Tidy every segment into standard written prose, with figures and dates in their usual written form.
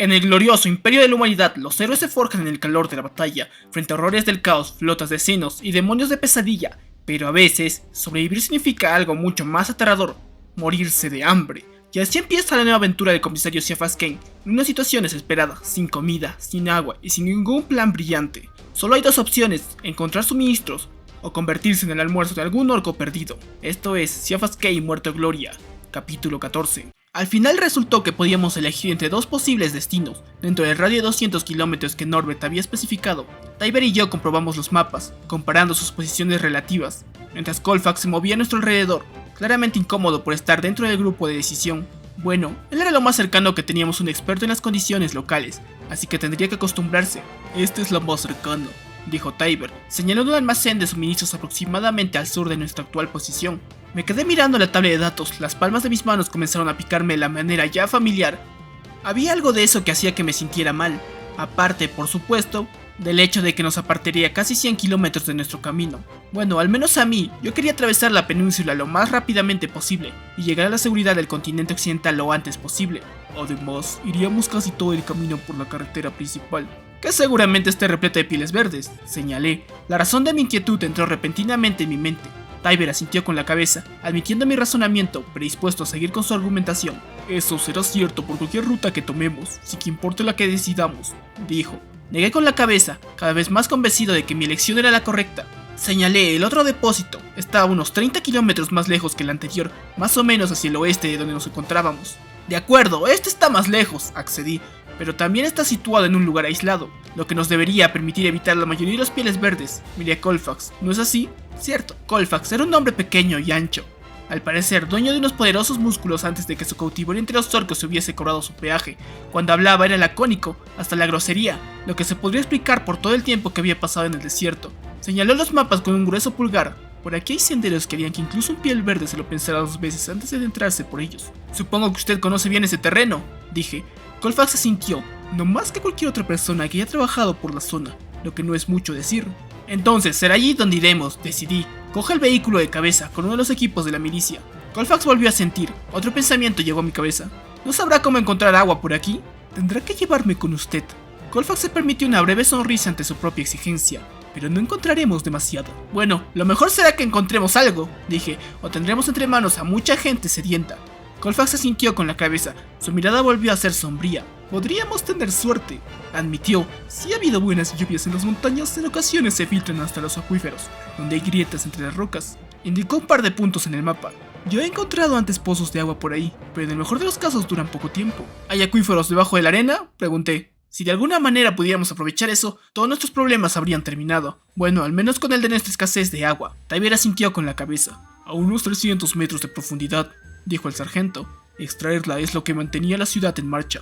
En el glorioso imperio de la humanidad, los héroes se forjan en el calor de la batalla, frente a horrores del caos, flotas de senos y demonios de pesadilla. Pero a veces, sobrevivir significa algo mucho más aterrador: morirse de hambre. Y así empieza la nueva aventura del comisario Ciaphas Cain, en una situación desesperada, sin comida, sin agua y sin ningún plan brillante. Solo hay dos opciones: encontrar suministros o convertirse en el almuerzo de algún orco perdido. Esto es Ciaphas Cain Muerto de Gloria, capítulo 14. Al final resultó que podíamos elegir entre dos posibles destinos, dentro del radio de 200 kilómetros que Norbert había especificado. Tybert y yo comprobamos los mapas, comparando sus posiciones relativas, mientras Colfax se movía a nuestro alrededor, claramente incómodo por estar dentro del grupo de decisión. Bueno, él era lo más cercano que teníamos un experto en las condiciones locales, así que tendría que acostumbrarse. Este es lo más cercano, dijo Tybert, señalando un almacén de suministros aproximadamente al sur de nuestra actual posición. Me quedé mirando la tabla de datos, las palmas de mis manos comenzaron a picarme de la manera ya familiar. Había algo de eso que hacía que me sintiera mal, aparte, por supuesto, del hecho de que nos apartaría casi 100 kilómetros de nuestro camino. Bueno, al menos a mí, yo quería atravesar la península lo más rápidamente posible y llegar a la seguridad del continente occidental lo antes posible. Además, iríamos casi todo el camino por la carretera principal, que seguramente esté repleta de pieles verdes, señalé. La razón de mi inquietud entró repentinamente en mi mente. Tybert asintió con la cabeza, admitiendo mi razonamiento, predispuesto a seguir con su argumentación. Eso será cierto por cualquier ruta que tomemos, sin que importe la que decidamos, dijo. Negué con la cabeza, cada vez más convencido de que mi elección era la correcta. Señalé el otro depósito, estaba a unos 30 kilómetros más lejos que el anterior, más o menos hacia el oeste de donde nos encontrábamos. De acuerdo, este está más lejos, accedí, pero también está situado en un lugar aislado, lo que nos debería permitir evitar la mayoría de los pieles verdes. Miré a Colfax, ¿no es así? Cierto, Colfax era un hombre pequeño y ancho, al parecer dueño de unos poderosos músculos antes de que su cautiverio entre los orcos se hubiese cobrado su peaje. Cuando hablaba era lacónico, hasta la grosería, lo que se podría explicar por todo el tiempo que había pasado en el desierto. Señaló los mapas con un grueso pulgar. Por aquí hay senderos que harían que incluso un piel verde se lo pensara dos veces antes de adentrarse por ellos. Supongo que usted conoce bien ese terreno, dije. Colfax asintió, no más que cualquier otra persona que haya trabajado por la zona, lo que no es mucho decir. Entonces será allí donde iremos, decidí. Coge el vehículo de cabeza con uno de los equipos de la milicia. Colfax volvió a sentir. Otro pensamiento llegó a mi cabeza. ¿No sabrá cómo encontrar agua por aquí? Tendrá que llevarme con usted. Colfax se permitió una breve sonrisa ante su propia exigencia. Pero no encontraremos demasiado. Bueno, lo mejor será que encontremos algo, dije, o tendremos entre manos a mucha gente sedienta. Colfax asintió con la cabeza. Su mirada volvió a ser sombría. Podríamos tener suerte, admitió. Si ha habido buenas lluvias en las montañas, en ocasiones se filtran hasta los acuíferos, donde hay grietas entre las rocas. Indicó un par de puntos en el mapa. Yo he encontrado antes pozos de agua por ahí, pero en el mejor de los casos duran poco tiempo. ¿Hay acuíferos debajo de la arena?, pregunté. Si de alguna manera pudiéramos aprovechar eso, todos nuestros problemas habrían terminado. Bueno, al menos con el de nuestra escasez de agua. Tybert asintió con la cabeza. A unos 300 metros de profundidad, dijo el sargento. Extraerla es lo que mantenía la ciudad en marcha.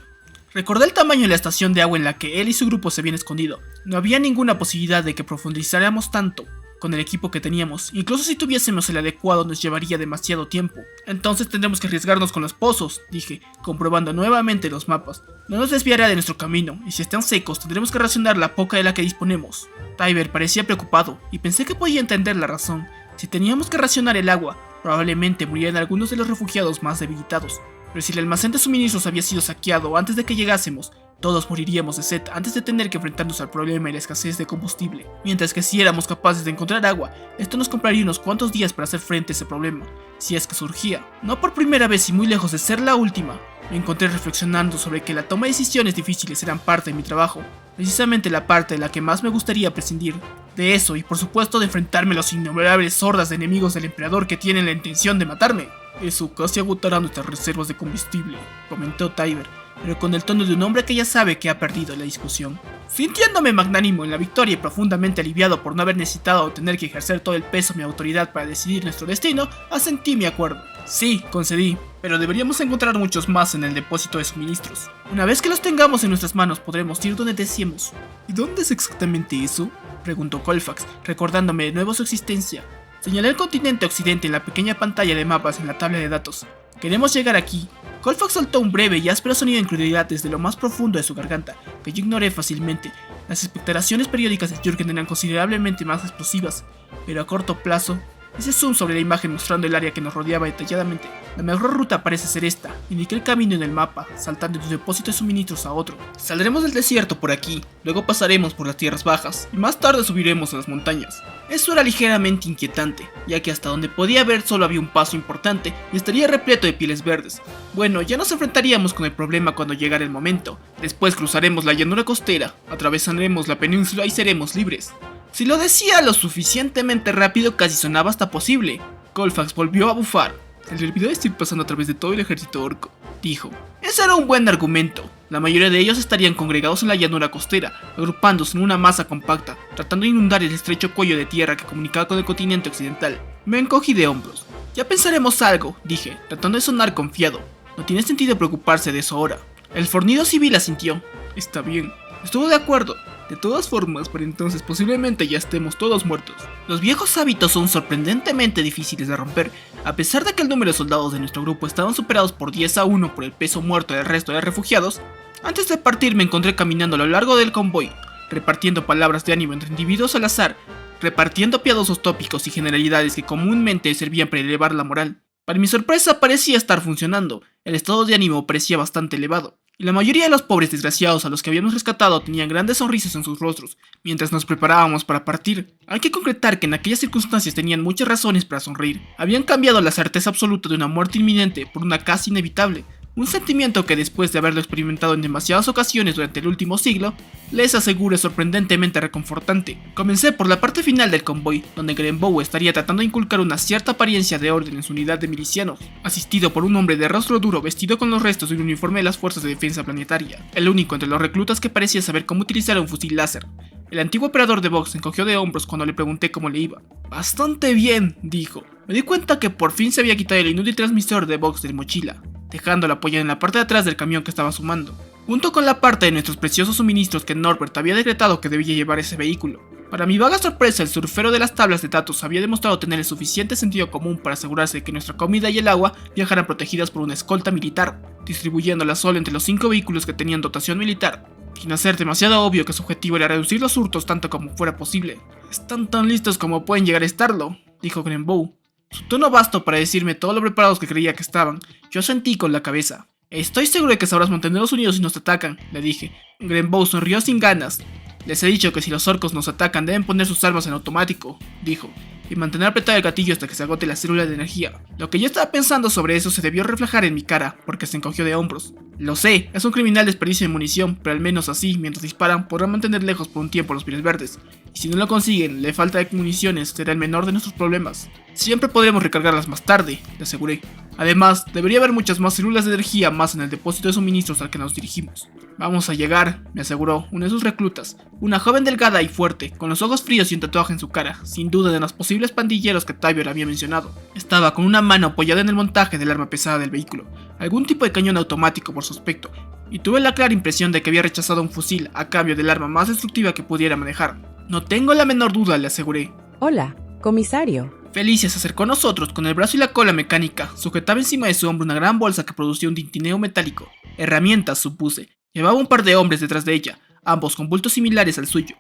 Recordé el tamaño de la estación de agua en la que él y su grupo se habían escondido. No había ninguna posibilidad de que profundizáramos tanto con el equipo que teníamos. Incluso si tuviésemos el adecuado nos llevaría demasiado tiempo. Entonces tendremos que arriesgarnos con los pozos, dije, comprobando nuevamente los mapas. No nos desviará de nuestro camino, y si están secos tendremos que racionar la poca de la que disponemos. Tybert parecía preocupado, y pensé que podía entender la razón. Si teníamos que racionar el agua, probablemente murieran algunos de los refugiados más debilitados. Pero si el almacén de suministros había sido saqueado antes de que llegásemos, todos moriríamos de sed antes de tener que enfrentarnos al problema y la escasez de combustible. Mientras que si éramos capaces de encontrar agua, esto nos compraría unos cuantos días para hacer frente a ese problema, si es que surgía. No por primera vez y muy lejos de ser la última, me encontré reflexionando sobre que la toma de decisiones difíciles eran parte de mi trabajo, precisamente la parte de la que más me gustaría prescindir. De eso y por supuesto de enfrentarme a los innumerables hordas de enemigos del emperador que tienen la intención de matarme. Eso casi agotará nuestras reservas de combustible, comentó Tybert, pero con el tono de un hombre que ya sabe que ha perdido la discusión. Sintiéndome magnánimo en la victoria y profundamente aliviado por no haber necesitado o tener que ejercer todo el peso de mi autoridad para decidir nuestro destino, asentí mi acuerdo. Sí, concedí, pero deberíamos encontrar muchos más en el depósito de suministros. Una vez que los tengamos en nuestras manos podremos ir donde deseemos. ¿Y dónde es exactamente eso?, preguntó Colfax, recordándome de nuevo su existencia. Señalé el continente occidente en la pequeña pantalla de mapas en la tabla de datos. Queremos llegar aquí. Colfax soltó un breve y áspero sonido de incredulidad desde lo más profundo de su garganta, que yo ignoré fácilmente. Las expectoraciones periódicas de Jürgen eran considerablemente más explosivas, pero a corto plazo Hice zoom sobre la imagen mostrando el área que nos rodeaba detalladamente. La mejor ruta parece ser esta. Indiqué el camino en el mapa, saltando de un depósito de suministros a otro. Saldremos del desierto por aquí, luego pasaremos por las tierras bajas, y más tarde subiremos a las montañas. Eso era ligeramente inquietante, ya que hasta donde podía ver solo había un paso importante y estaría repleto de pieles verdes. Bueno, ya nos enfrentaríamos con el problema cuando llegara el momento. Después cruzaremos la llanura costera, atravesaremos la península y seremos libres. Si lo decía lo suficientemente rápido, casi sonaba hasta posible. Colfax volvió a bufar. Se le olvidó decir pasando a través de todo el ejército orco, dijo. Ese era un buen argumento. La mayoría de ellos estarían congregados en la llanura costera, agrupándose en una masa compacta, tratando de inundar el estrecho cuello de tierra que comunicaba con el continente occidental. Me encogí de hombros. Ya pensaremos algo, dije, tratando de sonar confiado. No tiene sentido preocuparse de eso ahora. El fornido civil asintió. Está bien. Estuvo de acuerdo. De todas formas, por entonces posiblemente ya estemos todos muertos. Los viejos hábitos son sorprendentemente difíciles de romper, a pesar de que el número de soldados de nuestro grupo estaban superados por 10-1 por el peso muerto del resto de refugiados. Antes de partir me encontré caminando a lo largo del convoy, repartiendo palabras de ánimo entre individuos al azar, repartiendo piadosos tópicos y generalidades que comúnmente servían para elevar la moral. Para mi sorpresa parecía estar funcionando, el estado de ánimo parecía bastante elevado. Y la mayoría de los pobres desgraciados a los que habíamos rescatado tenían grandes sonrisas en sus rostros, mientras nos preparábamos para partir. Hay que concretar que en aquellas circunstancias tenían muchas razones para sonreír. Habían cambiado la certeza absoluta de una muerte inminente por una casi inevitable. Un sentimiento que después de haberlo experimentado en demasiadas ocasiones durante el último siglo, les aseguro es sorprendentemente reconfortante. Comencé por la parte final del convoy, donde Grenbow estaría tratando de inculcar una cierta apariencia de orden en su unidad de milicianos, asistido por un hombre de rostro duro vestido con los restos de un uniforme de las fuerzas de defensa planetaria, el único entre los reclutas que parecía saber cómo utilizar un fusil láser. El antiguo operador de Vox se encogió de hombros cuando le pregunté cómo le iba. Bastante bien, dijo. Me di cuenta que por fin se había quitado el inútil transmisor de Vox de mochila, dejándola apoyada en la parte de atrás del camión que estaba sumando, junto con la parte de nuestros preciosos suministros que Norbert había decretado que debía llevar ese vehículo. Para mi vaga sorpresa, el surfero de las tablas de datos había demostrado tener el suficiente sentido común para asegurarse de que nuestra comida y el agua viajaran protegidas por una escolta militar, distribuyéndola solo entre los 5 vehículos que tenían dotación militar, sin hacer demasiado obvio que su objetivo era reducir los hurtos tanto como fuera posible. Están tan listos como pueden llegar a estarlo, dijo Grenbow. Su tono bastó para decirme todo lo preparados que creía que estaban. Yo sentí con la cabeza. Estoy seguro de que sabrás mantenerlos unidos si nos atacan, le dije. Grenbow sonrió sin ganas. Les he dicho que si los orcos nos atacan deben poner sus armas en automático, dijo, y mantener apretado el gatillo hasta que se agote la célula de energía. Lo que yo estaba pensando sobre eso se debió reflejar en mi cara, porque se encogió de hombros. Lo sé, es un criminal desperdicio de munición, pero al menos así, mientras disparan, podrán mantener lejos por un tiempo los pieles verdes. Y si no lo consiguen, la falta de municiones será el menor de nuestros problemas. Siempre podremos recargarlas más tarde, le aseguré. Además, debería haber muchas más células de energía más en el depósito de suministros al que nos dirigimos. Vamos a llegar, me aseguró uno de sus reclutas, una joven delgada y fuerte, con los ojos fríos y un tatuaje en su cara, sin duda de los posibles pandilleros que Tybur había mencionado. Estaba con una mano apoyada en el montaje del arma pesada del vehículo, algún tipo de cañón automático por su aspecto, y tuve la clara impresión de que había rechazado un fusil a cambio del arma más destructiva que pudiera manejar. No tengo la menor duda, le aseguré. Hola, comisario. Felicia se acercó a nosotros con el brazo y la cola mecánica, sujetaba encima de su hombro una gran bolsa que producía un tintineo metálico. Herramientas, supuse. Llevaba un par de hombres detrás de ella, ambos con bultos similares al suyo,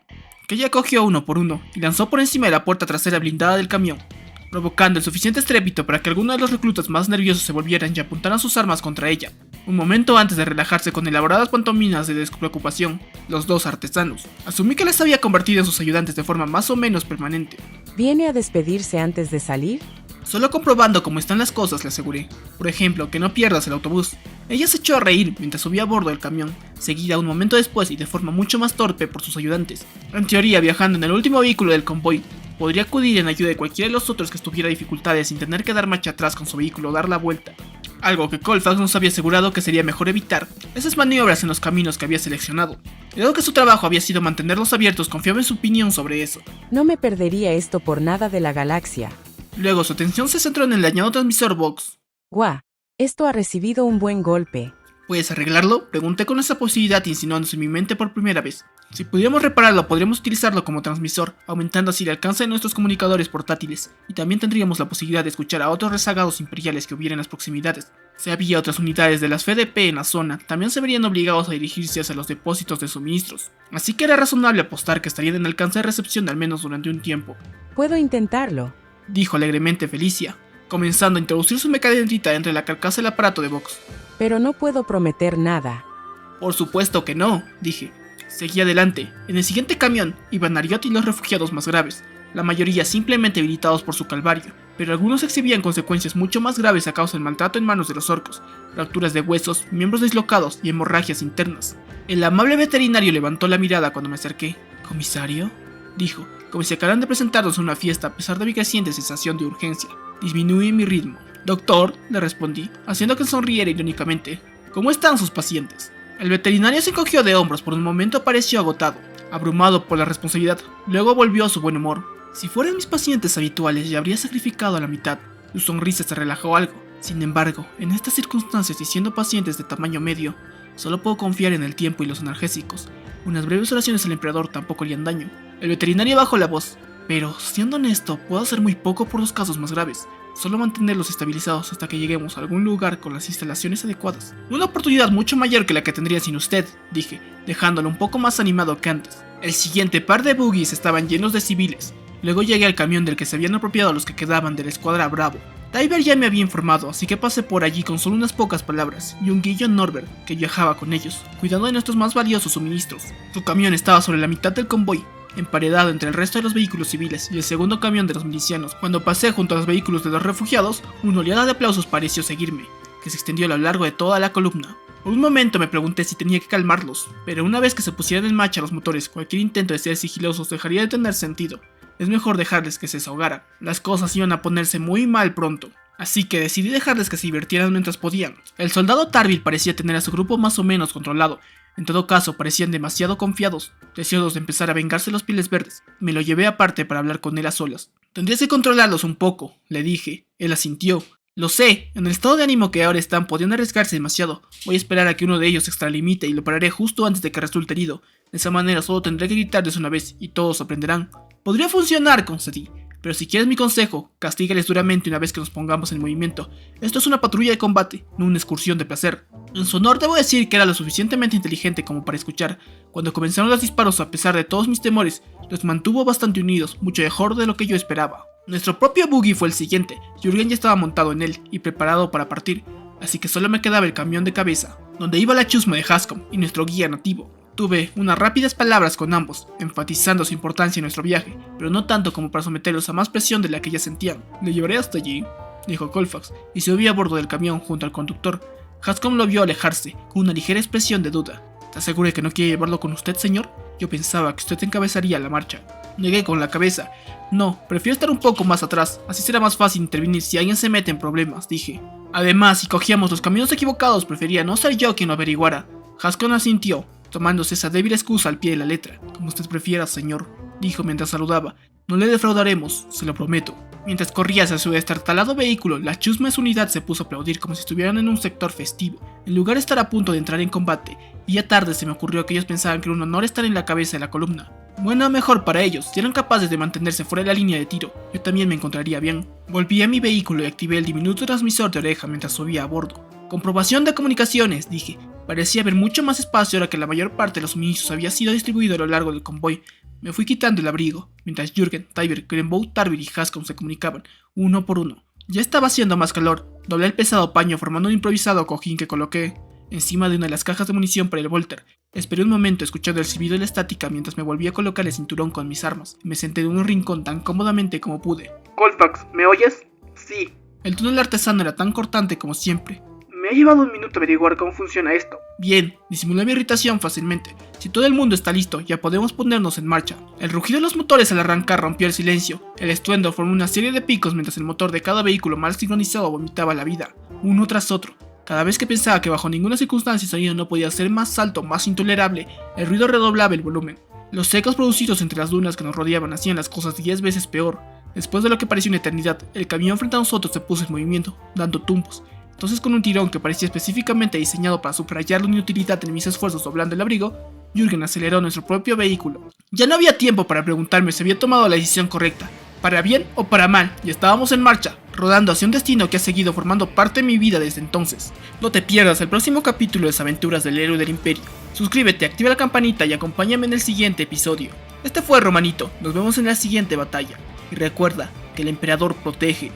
que ella cogió uno por uno y lanzó por encima de la puerta trasera blindada del camión, provocando el suficiente estrépito para que algunos de los reclutas más nerviosos se volvieran y apuntaran sus armas contra ella. Un momento antes de relajarse con elaboradas pantominas de despreocupación, los dos artesanos. Asumí que les había convertido en sus ayudantes de forma más o menos permanente. ¿Viene a despedirse antes de salir? Solo comprobando cómo están las cosas, le aseguré. Por ejemplo, que no pierdas el autobús. Ella se echó a reír mientras subía a bordo del camión, seguida un momento después y de forma mucho más torpe por sus ayudantes. En teoría, viajando en el último vehículo del convoy, podría acudir en ayuda de cualquiera de los otros que estuviera dificultades sin tener que dar marcha atrás con su vehículo o dar la vuelta. Algo que Colfax nos había asegurado que sería mejor evitar, esas maniobras en los caminos que había seleccionado. Y dado que su trabajo había sido mantenerlos abiertos, confiaba en su opinión sobre eso. No me perdería esto por nada de la galaxia. Luego su atención se centró en el dañado transmisor Vox. Guau, esto ha recibido un buen golpe. ¿Puedes arreglarlo? Pregunté con esa posibilidad insinuándose en mi mente por primera vez. Si pudiéramos repararlo, podríamos utilizarlo como transmisor, aumentando así el alcance de nuestros comunicadores portátiles, y también tendríamos la posibilidad de escuchar a otros rezagados imperiales que hubiera en las proximidades. Si había otras unidades de las FDP en la zona, también se verían obligados a dirigirse hacia los depósitos de suministros, así que era razonable apostar que estarían en alcance de recepción al menos durante un tiempo. Puedo intentarlo. dijo alegremente Felicia, comenzando a introducir su mecadendrita entre la carcasa del aparato de box. Pero no puedo prometer nada. Por supuesto que no, dije. Seguí adelante. En el siguiente camión iban Ariot y los refugiados más graves, la mayoría simplemente habilitados por su calvario, pero algunos exhibían consecuencias mucho más graves a causa del maltrato en manos de los orcos, fracturas de huesos, miembros dislocados y hemorragias internas. El amable veterinario levantó la mirada cuando me acerqué. ¿Comisario?, dijo, como si acabaran de presentarnos a una fiesta a pesar de mi creciente sensación de urgencia. Disminuí mi ritmo. Doctor, le respondí, haciendo que sonriera irónicamente. ¿Cómo están sus pacientes? El veterinario se encogió de hombros, por un momento pareció agotado, abrumado por la responsabilidad, luego volvió a su buen humor. Si fueran mis pacientes habituales ya habría sacrificado a la mitad. Su sonrisa se relajó algo. Sin embargo, en estas circunstancias y siendo pacientes de tamaño medio, solo puedo confiar en el tiempo y los analgésicos. Unas breves oraciones al emperador tampoco harían daño. El veterinario bajó la voz. Pero, siendo honesto, puedo hacer muy poco por los casos más graves. Solo mantenerlos estabilizados hasta que lleguemos a algún lugar con las instalaciones adecuadas. Una oportunidad mucho mayor que la que tendría sin usted, dije, dejándolo un poco más animado que antes. El siguiente par de buggies estaban llenos de civiles. Luego llegué al camión del que se habían apropiado los que quedaban de la escuadra Bravo. Tyber ya me había informado, así que pasé por allí con solo unas pocas palabras, y un Guillon Norbert, que viajaba con ellos, cuidando de nuestros más valiosos suministros. Su camión estaba sobre la mitad del convoy, emparedado entre el resto de los vehículos civiles y el segundo camión de los milicianos. Cuando pasé junto a los vehículos de los refugiados, una oleada de aplausos pareció seguirme, que se extendió a lo largo de toda la columna. Por un momento me pregunté si tenía que calmarlos, pero una vez que se pusieran en marcha los motores, cualquier intento de ser sigilosos dejaría de tener sentido. Es mejor dejarles que se desahogaran. Las cosas iban a ponerse muy mal pronto, así que decidí dejarles que se divirtieran mientras podían. El soldado Tarville parecía tener a su grupo más o menos controlado. En todo caso, parecían demasiado confiados, deseosos de empezar a vengarse los Pieles Verdes. Me lo llevé aparte para hablar con él a solas. Tendrías que controlarlos un poco, le dije. Él asintió. Lo sé, en el estado de ánimo que ahora están podían arriesgarse demasiado. Voy a esperar a que uno de ellos se extralimite y lo pararé justo antes de que resulte herido. De esa manera solo tendré que gritarles una vez y todos aprenderán. Podría funcionar, concedí. Pero si quieres mi consejo, castígales duramente una vez que nos pongamos en movimiento. Esto es una patrulla de combate, no una excursión de placer. En su honor debo decir que era lo suficientemente inteligente como para escuchar. Cuando comenzaron los disparos, a pesar de todos mis temores, los mantuvo bastante unidos, mucho mejor de lo que yo esperaba. Nuestro propio buggy fue el siguiente. Jürgen ya estaba montado en él y preparado para partir, así que solo me quedaba el camión de cabeza, donde iba la chusma de Hanscom y nuestro guía nativo. Tuve unas rápidas palabras con ambos, enfatizando su importancia en nuestro viaje, pero no tanto como para someterlos a más presión de la que ya sentían. Le llevaré hasta allí, dijo Colfax, y se subió a bordo del camión junto al conductor. Hanscom lo vio alejarse, con una ligera expresión de duda. ¿Está seguro de que no quiere llevarlo con usted, señor? Yo pensaba que usted encabezaría la marcha. Negué con la cabeza. No, prefiero estar un poco más atrás, así será más fácil intervenir si alguien se mete en problemas, dije. Además, si cogíamos los caminos equivocados, prefería no ser yo quien lo averiguara. Hanscom asintió, tomándose esa débil excusa al pie de la letra. Como usted prefiera, señor, dijo mientras saludaba. No le defraudaremos, se lo prometo. Mientras corría hacia su destartalado vehículo, la chusma de su unidad se puso a aplaudir como si estuvieran en un sector festivo, en lugar de estar a punto de entrar en combate, y ya tarde se me ocurrió que ellos pensaban que era un honor estar en la cabeza de la columna. Bueno, mejor para ellos, si eran capaces de mantenerse fuera de la línea de tiro, yo también me encontraría bien. Volví a mi vehículo y activé el diminuto transmisor de oreja mientras subía a bordo. Comprobación de comunicaciones, dije. Parecía haber mucho más espacio ahora que la mayor parte de los suministros había sido distribuido a lo largo del convoy. Me fui quitando el abrigo, mientras Jürgen, Tyber, Grenbow, Tarville y Hanscom se comunicaban, uno por uno. Ya estaba haciendo más calor. Doblé el pesado paño formando un improvisado cojín que coloqué encima de una de las cajas de munición para el Volter. Esperé un momento escuchando el silbido de la estática mientras me volví a colocar el cinturón con mis armas. Me senté en un rincón tan cómodamente como pude. Colfax, ¿me oyes? Sí. El túnel artesano era tan cortante como siempre. Me ha llevado un minuto averiguar cómo funciona esto. Bien, disimulé mi irritación fácilmente. Si todo el mundo está listo, ya podemos ponernos en marcha. El rugido de los motores al arrancar rompió el silencio. El estruendo formó una serie de picos mientras el motor de cada vehículo mal sincronizado vomitaba la vida, uno tras otro. Cada vez que pensaba que bajo ninguna circunstancia el sonido no podía ser más alto, más intolerable, el ruido redoblaba el volumen. Los ecos producidos entre las dunas que nos rodeaban hacían las cosas 10 veces peor. Después de lo que pareció una eternidad, el camión frente a nosotros se puso en movimiento, dando tumbos. Entonces, con un tirón que parecía específicamente diseñado para subrayar la inutilidad de mis esfuerzos doblando el abrigo, Jürgen aceleró nuestro propio vehículo. Ya no había tiempo para preguntarme si había tomado la decisión correcta, para bien o para mal, y estábamos en marcha, rodando hacia un destino que ha seguido formando parte de mi vida desde entonces. No te pierdas el próximo capítulo de las aventuras del héroe del imperio. Suscríbete, activa la campanita y acompáñame en el siguiente episodio. Este fue Romanito, nos vemos en la siguiente batalla. Y recuerda, que el emperador protege.